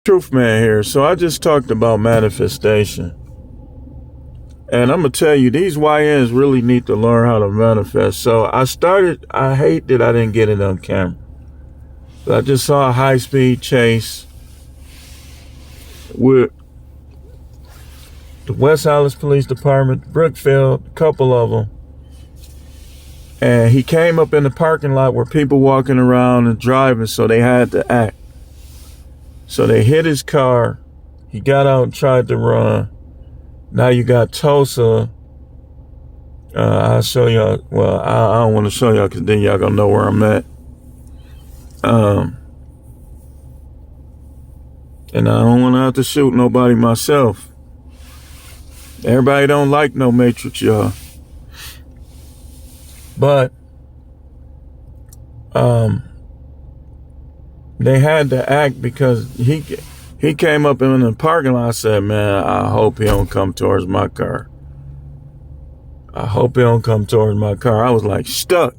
Truth man here. So I just talked about manifestation. And I'm going to tell you, these YNs really need to learn how to manifest. So I hate that I didn't get it on camera. But I just saw a high-speed chase with the West Allis Police Department, Brookfield, a couple of them. And he came up in the parking lot where people walking around and driving, so they had to act. So they hit his car. He got out and tried to run. Now you got Tulsa. I'll show y'all. Well, I don't want to show y'all because then y'all gonna know where I'm at. And I don't want to have to shoot nobody myself. Everybody don't like no Matrix, y'all. But they had to act because he came up in the parking lot. I said, man, I hope he don't come towards my car. I hope he don't come towards my car. I was like stuck.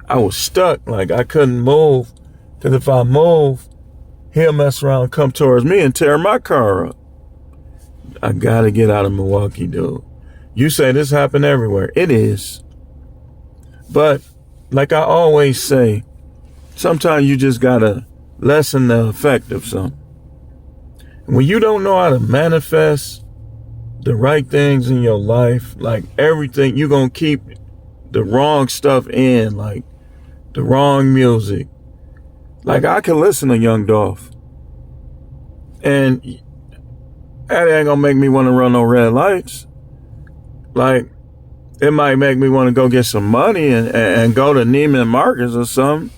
I was stuck. Like I couldn't move. Because if I move, he'll mess around and come towards me and tear my car up. I got to get out of Milwaukee, dude. You say this happened everywhere. It is. But like I always say, sometimes you just got to lessen the effect of something. When you don't know how to manifest the right things in your life, like everything, you're going to keep the wrong stuff in, like the wrong music. Like I can listen to Young Dolph, and that ain't going to make me want to run no red lights. Like it might make me want to go get some money and go to Neiman Marcus or something,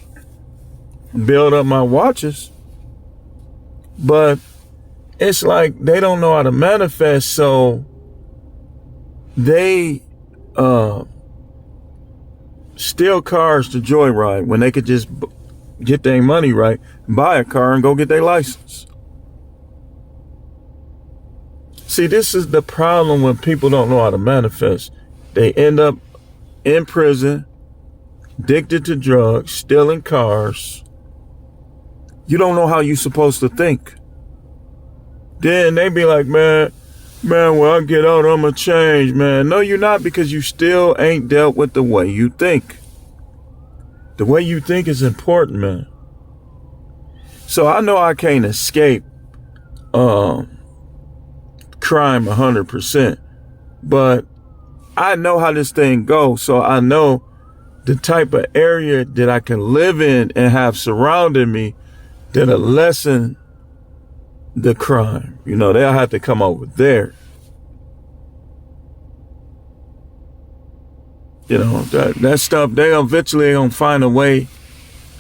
build up my watches. But it's like they don't know how to manifest, so they steal cars to joyride when they could just get their money right, buy a car and go get their license. See, this is the problem when people don't know how to manifest. They end up in prison, addicted to drugs, stealing cars. You don't know how you're supposed to think. Then they be like, man, when I get out, I'm going to change, man. No, you're not, because you still ain't dealt with the way you think. The way you think is important, man. So I know I can't escape crime 100%, but I know how this thing goes. So I know the type of area that I can live in and have surrounding me that'll lessen the crime. You know, they'll have to come over there. You know, that stuff, they eventually gonna find a way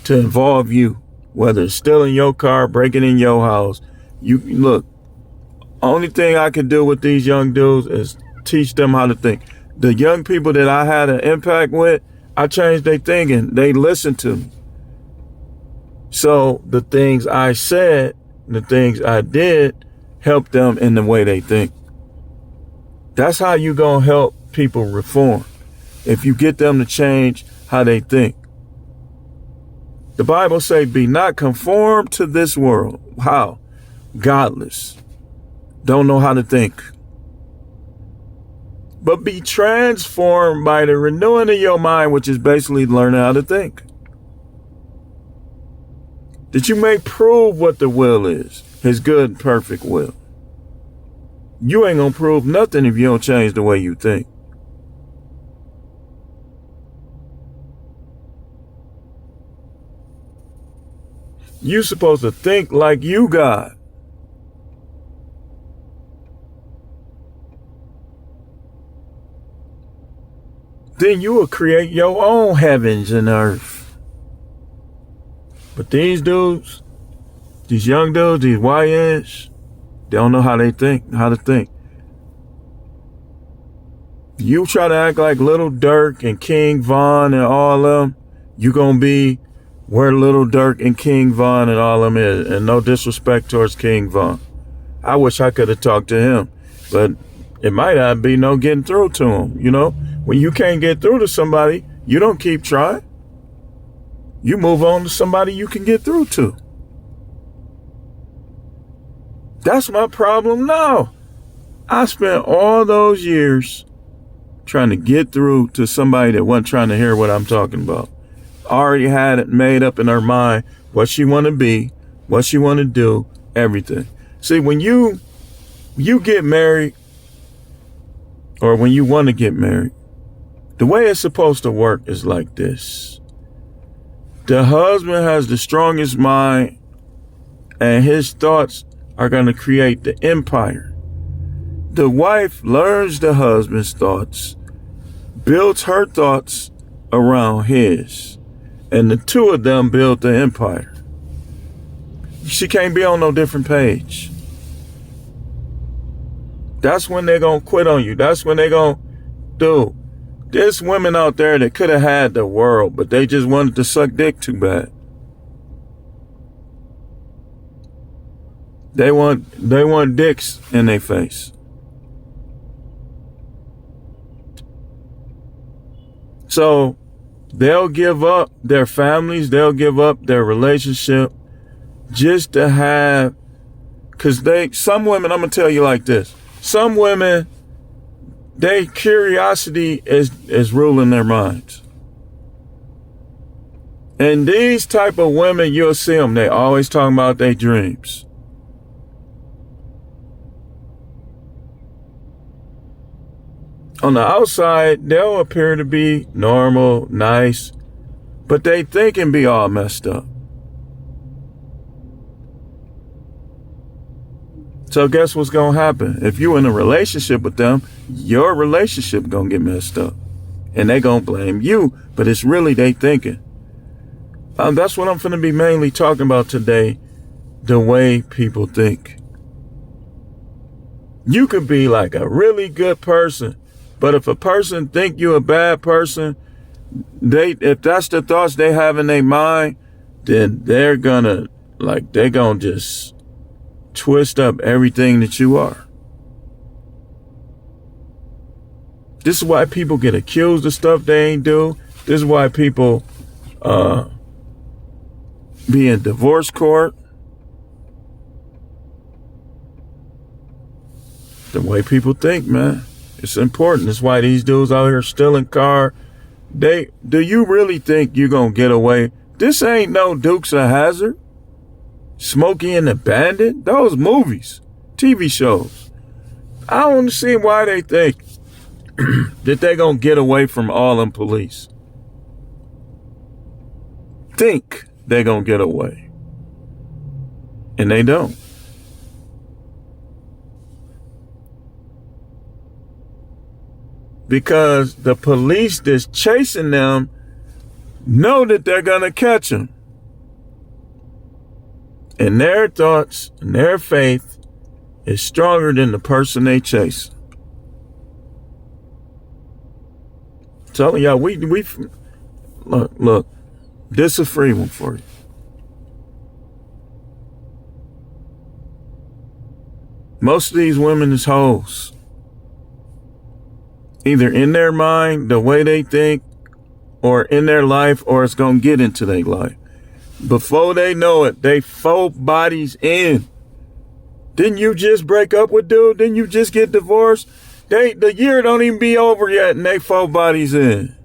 to involve you, whether it's stealing your car, breaking in your house. You look, only thing I can do with these young dudes is teach them how to think. The young people that I had an impact with, I changed their thinking. They listened to me. So the things I said, the things I did, helped them in the way they think. That's how you gonna help people reform. If you get them to change how they think. The Bible say, be not conformed to this world. How? Godless. Don't know how to think. But be transformed by the renewing of your mind, which is basically learning how to think. That you may prove what the will is, his good and perfect will. You ain't gonna prove nothing if you don't change the way you think. You supposed to think like you God. Then you will create your own heavens and earth. But these dudes, these young dudes, these YNs, they don't know how to think. You try to act like Little Dirk and King Von and all of them, you gonna be where Little Dirk and King Von and all of them is. And no disrespect towards King Von. I wish I could have talked to him, but it might not be no getting through to him, you know? When you can't get through to somebody, you don't keep trying. You move on to somebody you can get through to. That's my problem? No. I spent all those years trying to get through to somebody that wasn't trying to hear what I'm talking about. Already had it made up in her mind what she want to be, what she want to do, everything. See, when you get married, or when you want to get married, the way it's supposed to work is like this. The husband has the strongest mind, and his thoughts are going to create the empire. The wife learns the husband's thoughts, builds her thoughts around his, and the two of them build the empire. She can't be on no different page. That's when they're going to quit on you. That's when they're going to do. There's women out there that could have had the world, but they just wanted to suck dick too bad. They want dicks in their face. So they'll give up their families, they'll give up their relationship just to have, because some women, I'm going to tell you like this. Some women, their curiosity is ruling their minds. And these type of women, you'll see them, they always talking about their dreams. On the outside, they'll appear to be normal, nice, but they thinking be all messed up. So guess what's going to happen? If you're in a relationship with them, your relationship going to get messed up. And they going to blame you, but it's really they thinking. That's what I'm going to be mainly talking about today, the way people think. You could be like a really good person, but if a person think you a bad person, if that's the thoughts they have in their mind, then they're gonna just twist up everything that you are. This is why people get accused of stuff they ain't do. This is why people be in divorce court. The way people think, man. It's important. That's why these dudes out here stealing car. Do you really think you're going to get away? This ain't no Dukes of Hazzard. Smokey and the Bandit. Those movies, TV shows. I don't understand why they think that they're going to get away from all them police. Think they're going to get away. And they don't. Because the police that's chasing them know that they're going to catch them. And their thoughts and their faith is stronger than the person they chase. Telling y'all, we look, this is a free one for you. Most of these women is hoes. Either in their mind, the way they think, or in their life, or it's going to get into their life. Before they know it, they full bodies in. Didn't you just break up with dude? Didn't you just get divorced? The year don't even be over yet, and they full bodies in.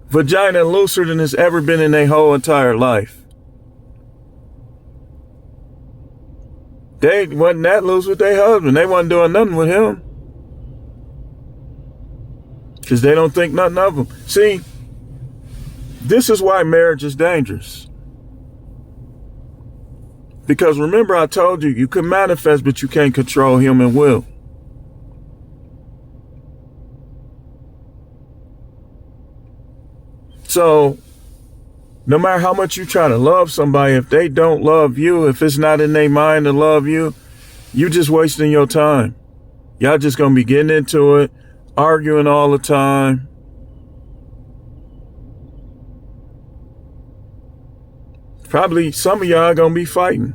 Vagina looser than it's ever been in their whole entire life. They wasn't that loose with their husband. They wasn't doing nothing with him. Because they don't think nothing of them. See, this is why marriage is dangerous. Because remember I told you, you can manifest, but you can't control human will. So, no matter how much you try to love somebody, if they don't love you, if it's not in their mind to love you, you just wasting your time. Y'all just gonna be getting into it, arguing all the time. Probably some of y'all gonna be fighting.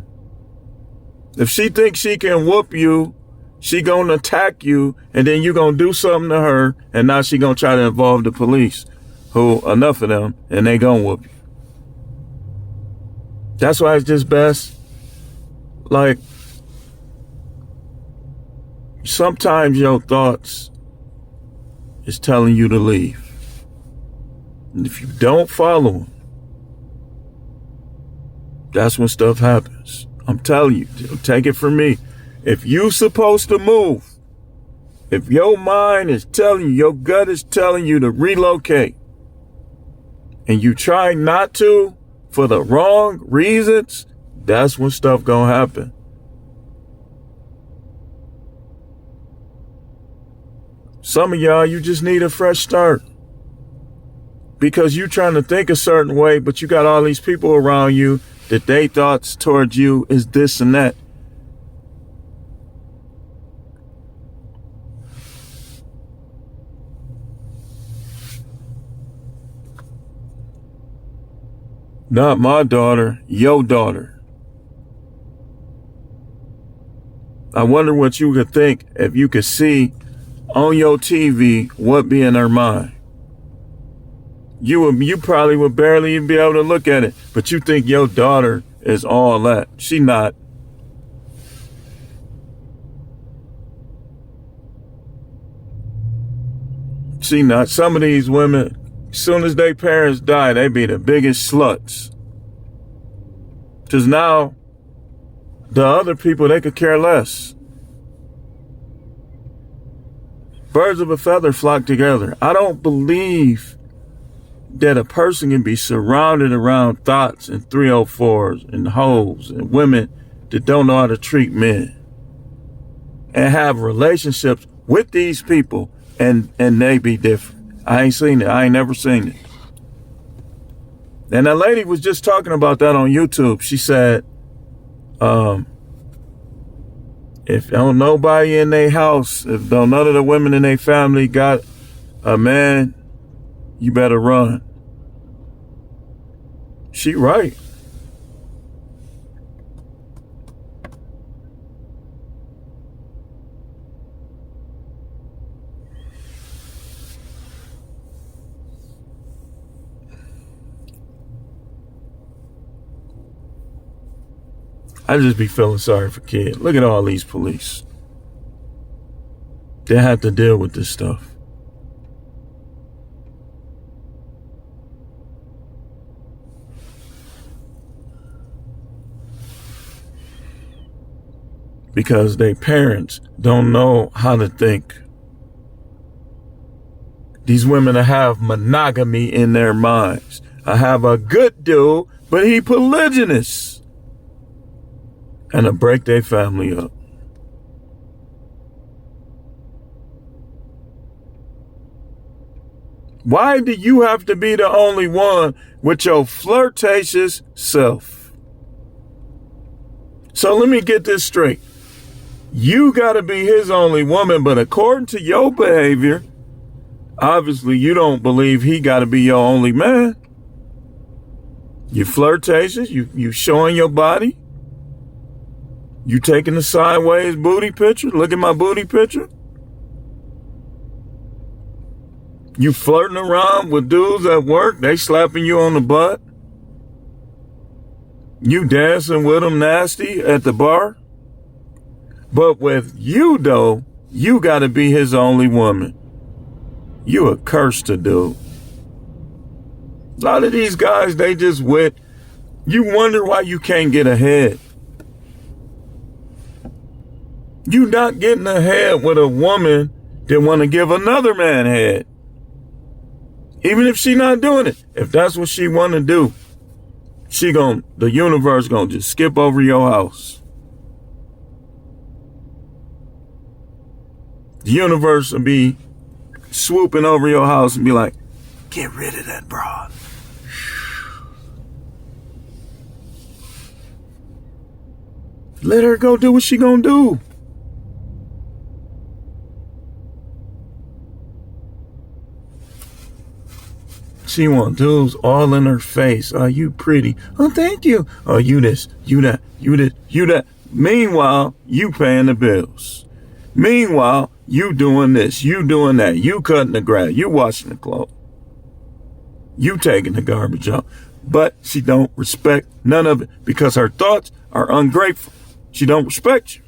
If she thinks she can whoop you, she gonna attack you, and then you gonna do something to her, and now she gonna try to involve the police, who enough of them, and they gonna whoop you. That's why it's just best, like, Sometimes your thoughts is telling you to leave. And if you don't follow them, that's when stuff happens. I'm telling you, take it from me. If you supposed to move, if your mind is telling you, your gut is telling you to relocate, and you try not to for the wrong reasons, that's when stuff gonna happen. Some of y'all, you just need a fresh start. Because you trying to think a certain way, but you got all these people around you that they thoughts towards you is this and that. Not my daughter, your daughter. I wonder what you could think if you could see on your TV what be in her mind. You probably would barely even be able to look at it, but you think your daughter is all that. She not. She not. Some of these women, as soon as their parents die, they be the biggest sluts. Because now, the other people, they could care less. Birds of a feather flock together. I don't believe that a person can be surrounded around thoughts and 304s and hoes and women that don't know how to treat men and have relationships with these people and they be different. I ain't seen it. I ain't never seen it. And that lady was just talking about that on YouTube. She said, if don't nobody in their house, if don't none of the women in their family got a man, you better run. She right. I just be feeling sorry for kids. Look at all these police. They have to deal with this stuff. Because their parents don't know how to think. These women have monogamy in their minds. I have a good dude, but he polygynous. And to break their family up. Why do you have to be the only one with your flirtatious self? So let me get this straight. You got to be his only woman, but according to your behavior, obviously you don't believe he got to be your only man. You flirtatious, you showing your body. You taking the sideways booty picture? Look at my booty picture. You flirting around with dudes at work, they slapping you on the butt. You dancing with them nasty at the bar. But with you though, you gotta be his only woman. You a curse to do. A lot of these guys, they just wit. You wonder why you can't get ahead. You not getting ahead with a woman that want to give another man head. Even if she not doing it. If that's what she want to do, the universe gonna just skip over your house. The universe will be swooping over your house and be like, get rid of that broad. Let her go do what she gonna do. She want dudes all in her face. Oh, you pretty. Oh, thank you. Oh, you this, you that, you this, you that. Meanwhile, you paying the bills. Meanwhile, you doing this, you doing that. You cutting the grass, you washing the clothes. You taking the garbage out. But she don't respect none of it because her thoughts are ungrateful. She don't respect you.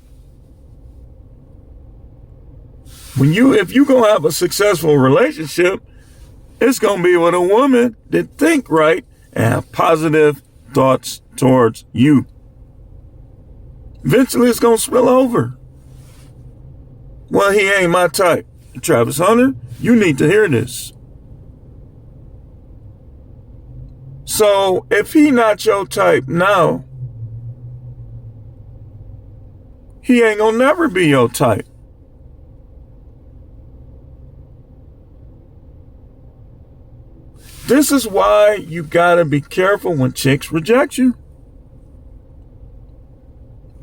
If you gonna have a successful relationship, it's gonna be with a woman that think right and have positive thoughts towards you. Eventually it's gonna spill over. Well, he ain't my type. Travis Hunter, you need to hear this. So if he not your type now, he ain't gonna never be your type. This is why you gotta be careful when chicks reject you.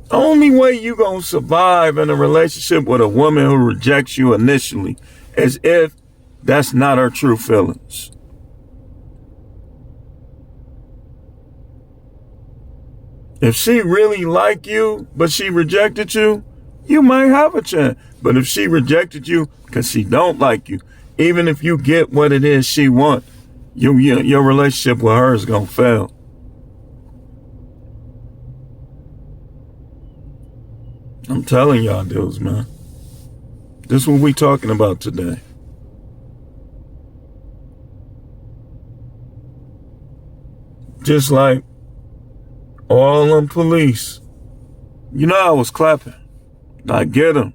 Only way you gonna survive in a relationship with a woman who rejects you initially is if that's not her true feelings. If she really liked you, but she rejected you, you might have a chance. But if she rejected you because she don't like you, even if you get what it is she wants, your relationship with her is gonna fail. I'm telling y'all dudes, man. This is what we talking about today. Just like all them police. You know I was clapping. I get them.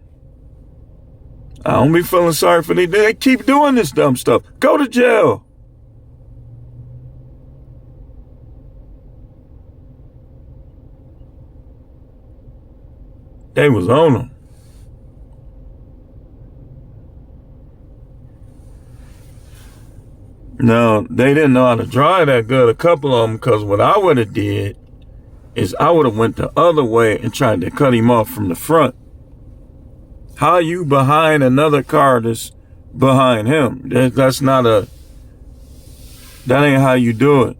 I don't be feeling sorry for them. They keep doing this dumb stuff. Go to jail. They was on them. Now, they didn't know how to drive that good, a couple of them, because what I would have did is I would have went the other way and tried to cut him off from the front. How you behind another car that's behind him? That ain't how you do it.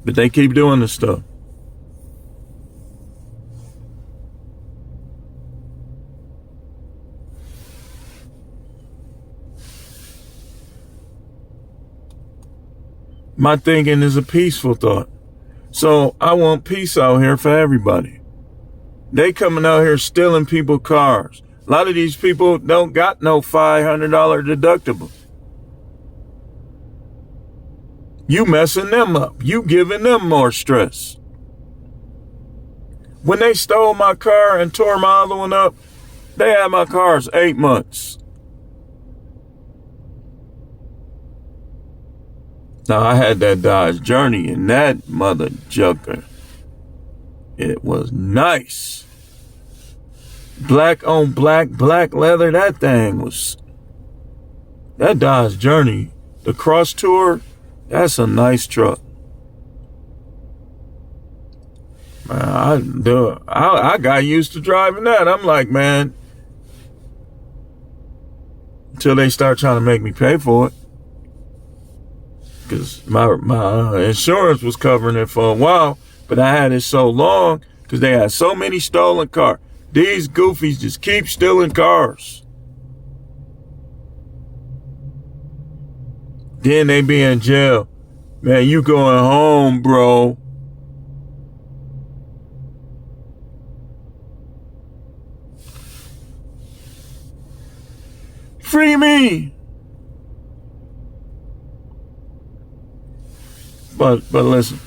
But they keep doing this stuff. My thinking is a peaceful thought. So I want peace out here for everybody. They coming out here stealing people's cars. A lot of these people don't got no $500 deductible. You messing them up. You giving them more stress. When they stole my car and tore my other one up, they had my cars 8 months. Now, I had that Dodge Journey, and that mother jucker, it was nice. Black on black, black leather, that Dodge Journey, the Cross Tour, that's a nice truck. Man, I got used to driving that. I'm like, man, until they start trying to make me pay for it. Because my insurance was covering it for a while, but I had it so long because they had so many stolen cars. These goofies just keep stealing cars. Then they be in jail. Man, you going home, bro. Free me. But listen,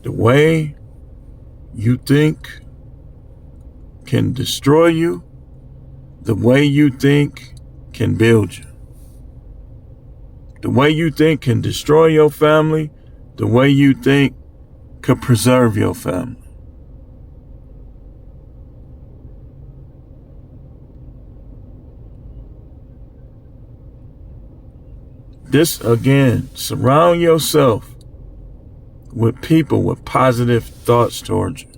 the way you think can destroy you, the way you think can build you. The way you think can destroy your family, the way you think could preserve your family. This, again, surround yourself with people with positive thoughts towards you.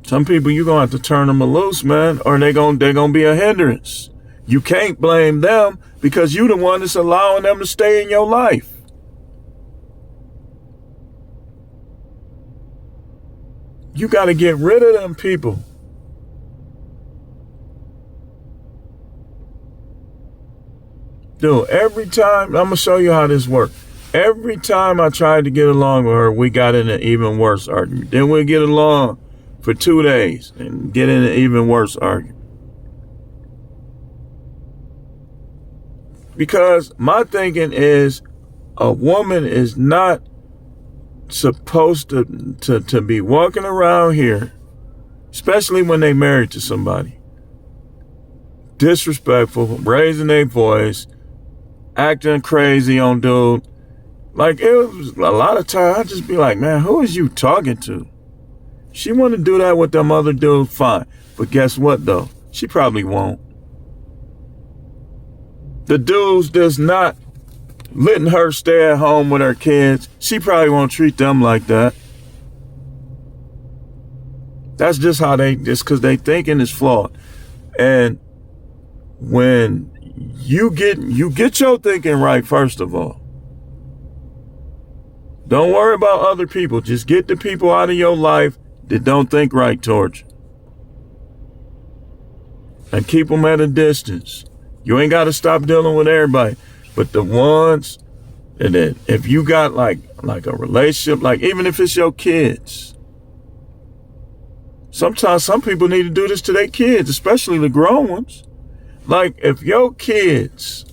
Some people, you're going to have to turn them loose, man, or they're going to be a hindrance. You can't blame them because you're the one that's allowing them to stay in your life. You got to get rid of them people. Dude, every time, I'm going to show you how this works. Every time I tried to get along with her, we got in an even worse argument. Then we'd get along for 2 days and get in an even worse argument. Because my thinking is a woman is not supposed to be walking around here, especially when they married to somebody, disrespectful, raising their voice, acting crazy on dude. Like, it was a lot of times I'd just be like, man, who is you talking to? She want to do that with them other dudes, fine. But guess what, though? She probably won't. The dudes that's not letting her stay at home with her kids, she probably won't treat them like that. That's just how just because they thinking is flawed. And when you get your thinking right, first of all, don't worry about other people. Just get the people out of your life that don't think right towards you. And keep them at a distance. You ain't got to stop dealing with everybody. But the ones that if you got like a relationship, like even if it's your kids, sometimes some people need to do this to their kids, especially the grown ones. Like if your kids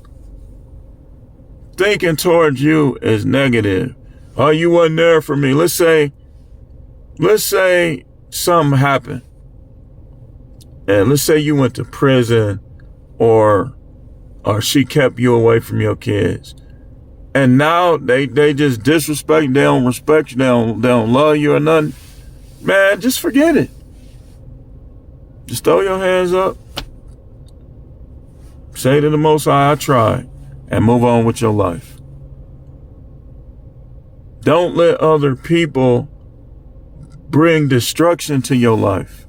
thinking towards you is negative, oh, you wasn't there for me. Let's say something happened. And let's say you went to prison or she kept you away from your kids. And now they just disrespect you, they don't respect you, they don't love you or nothing. Man, just forget it. Just throw your hands up. Say to the Most High, I tried, and move on with your life. Don't let other people bring destruction to your life.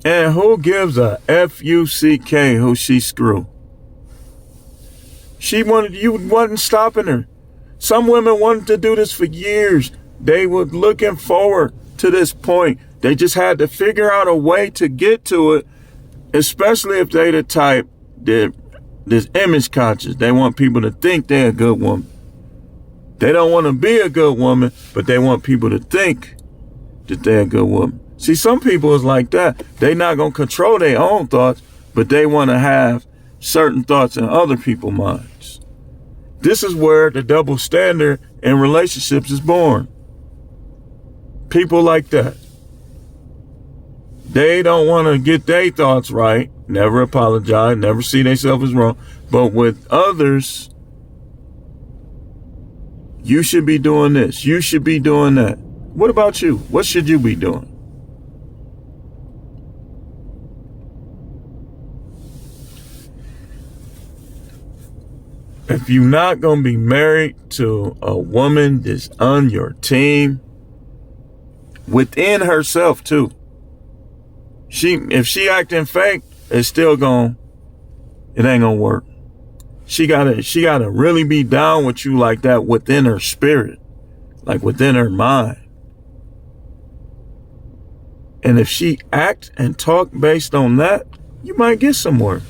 And who gives a F-U-C-K who she screw? You wasn't stopping her. Some women wanted to do this for years. They were looking forward to this point. They just had to figure out a way to get to it, especially if they the type that is image conscious. They want people to think they're a good woman. They don't want to be a good woman, but they want people to think that they're a good woman. See, some people is like that. They not going to control their own thoughts, but they want to have certain thoughts in other people's minds. This is where the double standard in relationships is born. People like that. They don't want to get their thoughts right, never apologize, never see themselves as wrong. But with others, you should be doing this. You should be doing that. What about you? What should you be doing? If you're not going to be married to a woman that's on your team, within herself too, if she acting fake, it ain't gonna work. She gotta really be down with you like that within her spirit, like within her mind. And if she act and talk based on that, you might get somewhere.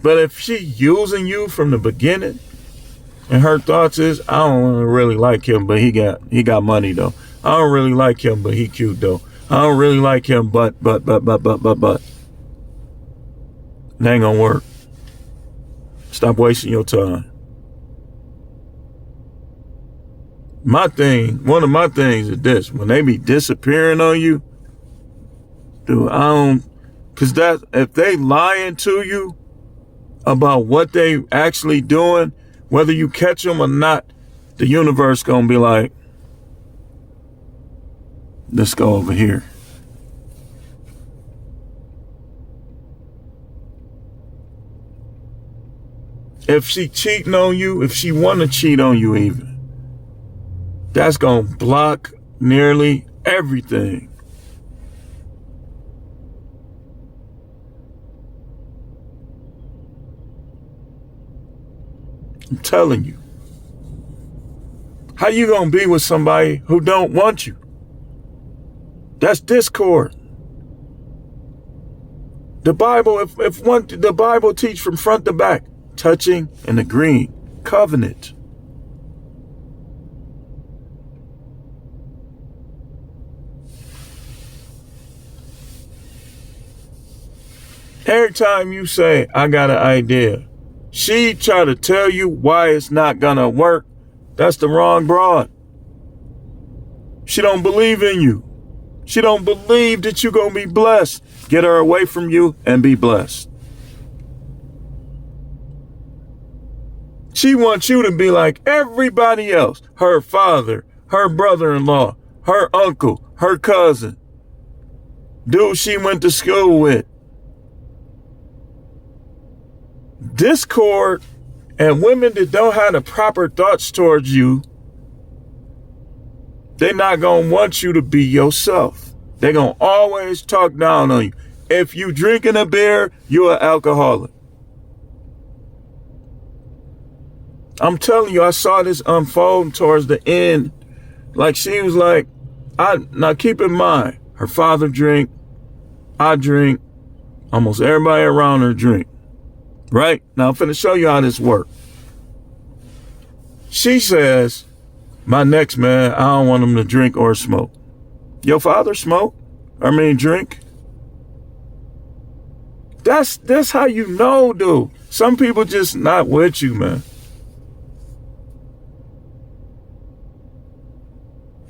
But if she using you from the beginning, and her thoughts is, I don't really like him, but he got money though. I don't really like him, but he cute though. I don't really like him, but. It ain't gonna work. Stop wasting your time. One of my things is this: when they be disappearing on you, dude, cause if they lying to you about what they actually doing, whether you catch them or not, the universe gonna be like, let's go over here. If she cheating on you, if she want to cheat on you even, that's gonna block nearly everything. I'm telling you. How you gonna be with somebody who don't want you? That's discord. The Bible, the Bible teach from front to back, touching and agreeing, covenant. Every time you say, I got an idea, she try to tell you why it's not gonna work. That's the wrong broad. She don't believe in you. She don't believe that you're gonna be blessed. Get her away from you and be blessed. She wants you to be like everybody else. Her father, her brother-in-law, her uncle, her cousin, dude she went to school with. Discord and women that don't have the proper thoughts towards you, they're not going to want you to be yourself. They're going to always talk down on you. If you drinking a beer, you're an alcoholic. I'm telling you, I saw this unfold towards the end. Like she was like, now keep in mind, her father drink, I drink, almost everybody around her drink. Right? Now I'm finna show you how this works. She says, my next man, I don't want him to drink or smoke. Your father smoke? Drink? That's how you know, dude. Some people just not with you, man.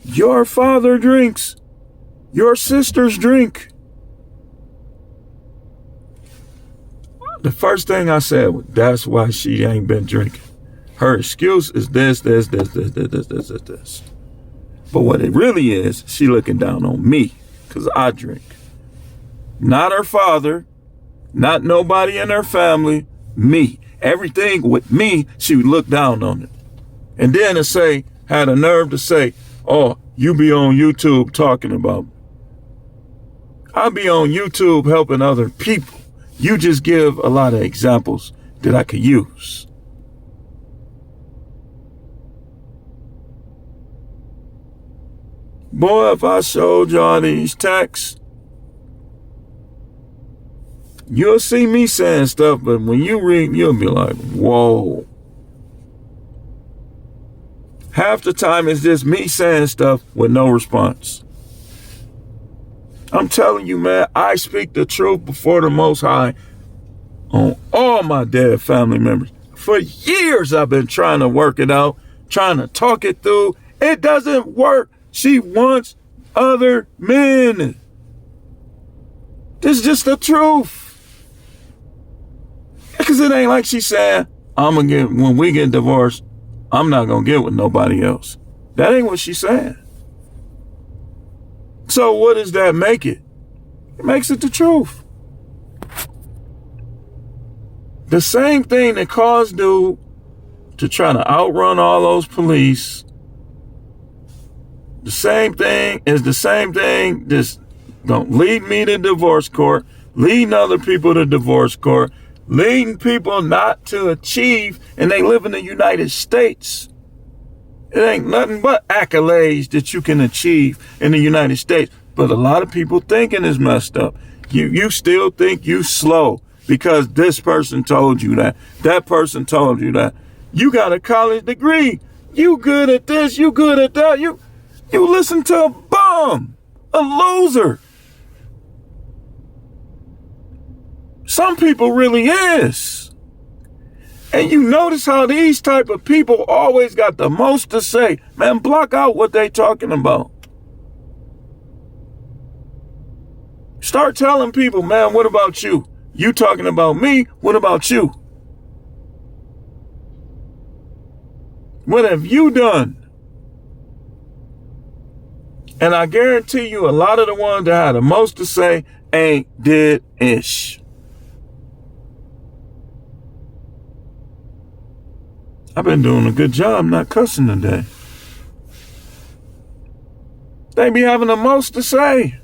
Your father drinks. Your sisters drink. The first thing I said was, that's why she ain't been drinking. Her excuse is this. But what it really is, she looking down on me because I drink. Not her father, not nobody in her family, me. Everything with me, she would look down on it. And then had a nerve to say, oh, you be on YouTube talking about me. I be on YouTube helping other people. You just give a lot of examples that I could use. Boy, if I showed y'all these texts, you'll see me saying stuff, but when you read, you'll be like, whoa. Half the time it's just me saying stuff with no response. I'm telling you, man, I speak the truth before the Most High on all my dead family members. For years, I've been trying to work it out, trying to talk it through. It doesn't work. She wants other men. This is just the truth. Because it ain't like she's saying, when we get divorced, I'm not going to get with nobody else. That ain't what she's saying. So what does that make it? It makes it the truth. The same thing that caused dude to try to outrun all those police. The same thing that's going to lead me to divorce court, leading other people to divorce court, leading people not to achieve, and they live in the United States. It ain't nothing but accolades that you can achieve in the United States. But a lot of people thinking is messed up. You still think you slow because this person told you that. That person told you that. You got a college degree. You good at this. You good at that. You listen to a bum, a loser. Some people really is. And you notice how these type of people always got the most to say. Man, block out what they talking about. Start telling people, man, what about you? You talking about me? What about you? What have you done? And I guarantee you a lot of the ones that had the most to say ain't did ish. I've been doing a good job not cussing today. They be having the most to say.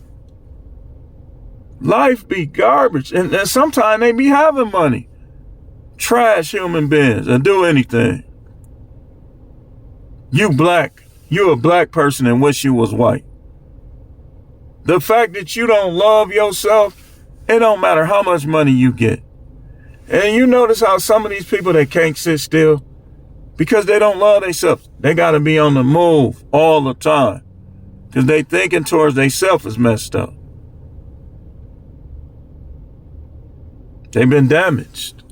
Life be garbage. And sometimes they be having money. Trash human beings and do anything. You a black person and wish you was white. The fact that you don't love yourself, it don't matter how much money you get. And you notice how some of these people, they can't sit still because they don't love themselves. They got to be on the move all the time because they thinking towards themselves is messed up. They've been damaged.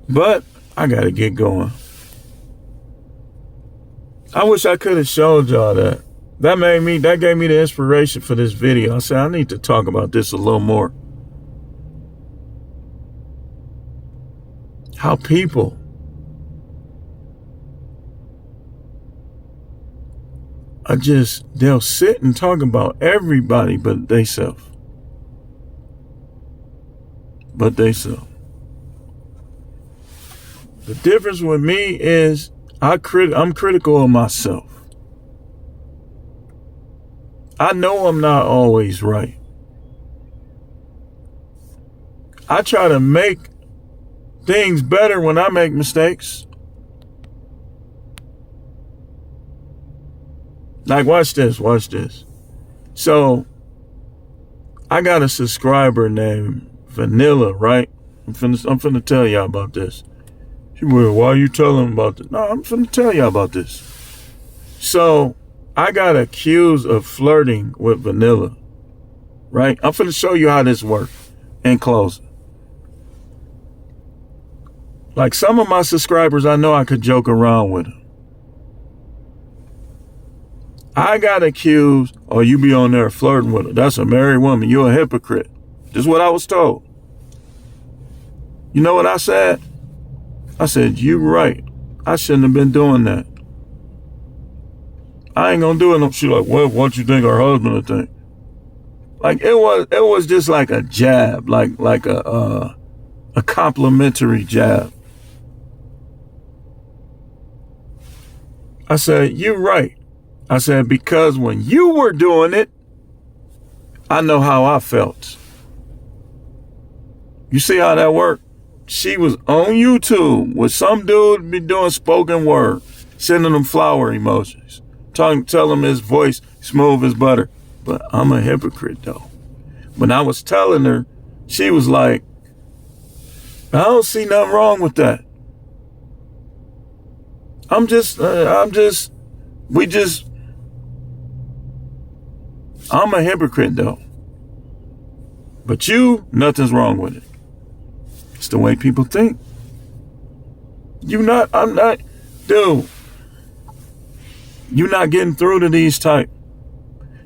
But I got to get going. I wish I could have showed y'all that. That gave me the inspiration for this video. I said, I need to talk about this a little more. How people are they'll sit and talk about everybody but theyself. But theyself. The difference with me is I'm critical of myself. I know I'm not always right. I try to make things better when I make mistakes. Like, watch this. So, I got a subscriber named Vanilla, right? I'm finna tell y'all about this. She will, why are you telling about this? No, I'm finna tell y'all about this. So, I got accused of flirting with Vanilla, right? I'm finna show you how this works in closing. Like some of my subscribers, I know I could joke around with them. I got accused, oh, you be on there flirting with her. That's a married woman. You're a hypocrite. This is what I was told. You know what I said? I said, you right. I shouldn't have been doing that. I ain't gonna do it. She like, well, what you think our husband would think? Like it was just like a jab, like a complimentary jab. I said, you're right. I said, because when you were doing it, I know how I felt. You see how that worked? She was on YouTube with some dude be doing spoken word, sending them flower emojis, tell him his voice smooth as butter. But I'm a hypocrite though. When I was telling her, she was like, I don't see nothing wrong with that. I'm a hypocrite though. But nothing's wrong with it. It's the way people think. I'm not, dude. You're not getting through to these type.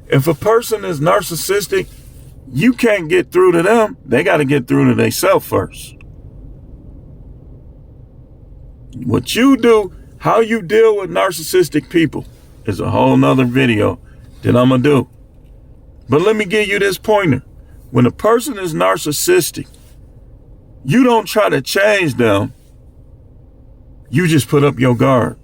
If a person is narcissistic, you can't get through to them. They got to get through to themselves first. What you do, how you deal with narcissistic people is a whole nother video that I'm going to do. But let me give you this pointer. When a person is narcissistic, you don't try to change them. You just put up your guard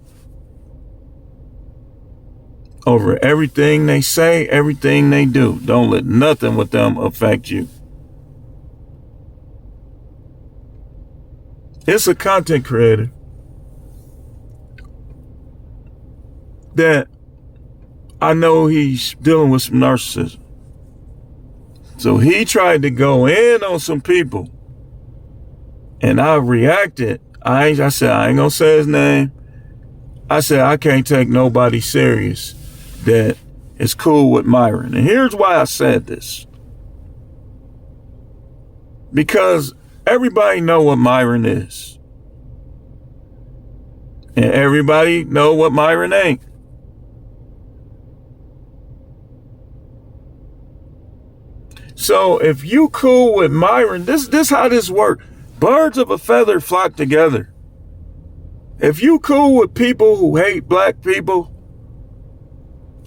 over everything they say, everything they do. Don't let nothing with them affect you. It's a content creator that I know he's dealing with some narcissism. So he tried to go in on some people. And I reacted. I said, I ain't gonna say his name. I said, I can't take nobody serious that is cool with Myron. And here's why I said this. Because everybody know what Myron is. And everybody know what Myron ain't. So if you cool with Myron, this how this works. Birds of a feather flock together. If you cool with people who hate black people,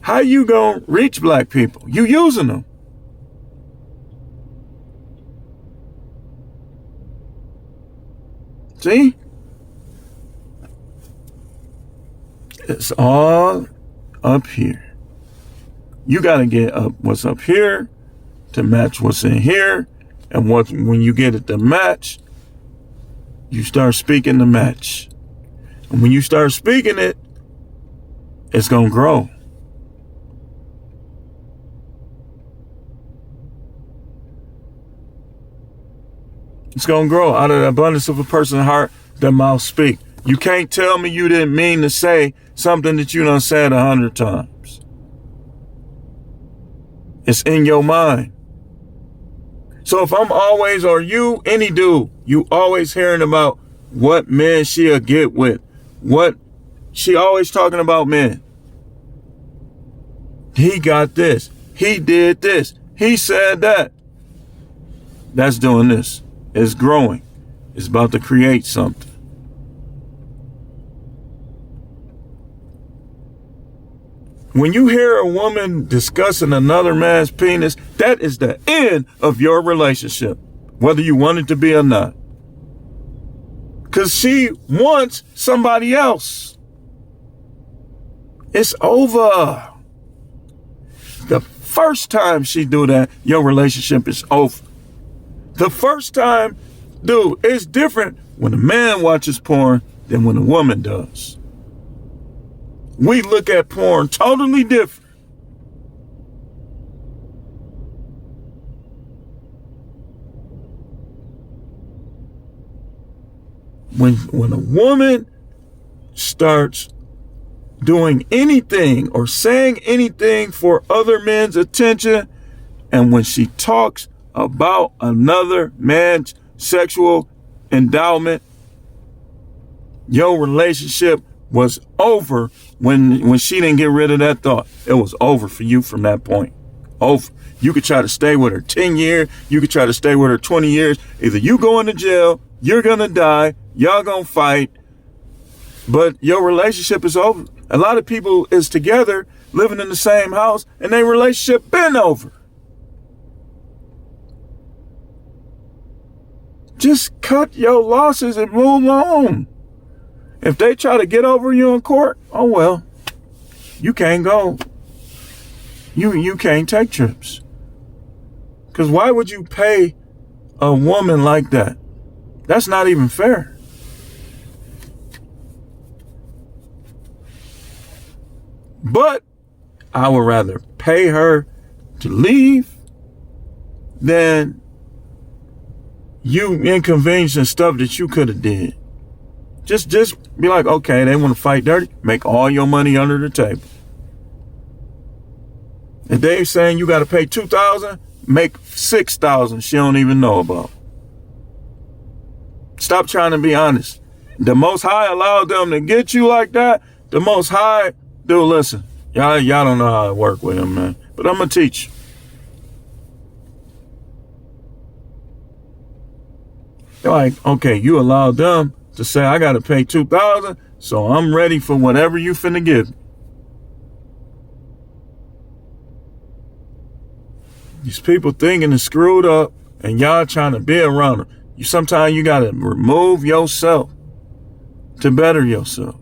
how you gonna reach black people? You using them. See? It's all up here. You gotta get up what's up here to match what's in here. And when you get it to match, you start speaking the match. And when you start speaking it, it's going to grow. It's going to grow. Out of the abundance of a person's heart, the mouth speak. You can't tell me you didn't mean to say something that you done said 100 times. It's in your mind. So if I'm always, or you, any dude, you always hearing about what men she'll get with, what she always talking about men. He got this. He did this. He said that. That's doing this. It's growing. It's about to create something. When you hear a woman discussing another man's penis, that is the end of your relationship, whether you want it to be or not. Because she wants somebody else. It's over. The first time she do that, your relationship is over. The first time, dude, it's different when a man watches porn than when a woman does. We look at porn totally different. When a woman starts doing anything or saying anything for other men's attention, and when she talks about another man's sexual endowment, your relationship was over when she didn't get rid of that thought. It was over for you from that point. Over. You could try to stay with her 10 years. You could try to stay with her 20 years. Either you going to jail, you're going to die, y'all going to fight, but your relationship is over. A lot of people is together living in the same house and their relationship been over. Just cut your losses and move on. If they try to get over you in court, oh well, you can't go. You can't take trips. Because why would you pay a woman like that? That's not even fair. But I would rather pay her to leave than you inconveniencing stuff that you could have did. Just be like, okay, they want to fight dirty, make all your money under the table. If they're saying you got to pay $2,000, make $6,000 she don't even know about. Stop trying to be honest. The Most High allowed them to get you like that. The Most High, dude, listen, y'all don't know how to work with him, man. But I'm going to teach you. They're like, okay, you allowed them to say, I got to pay $2,000, so I'm ready for whatever you finna give me. These people thinking it's screwed up, and y'all trying to be around them. Sometimes you got to remove yourself to better yourself.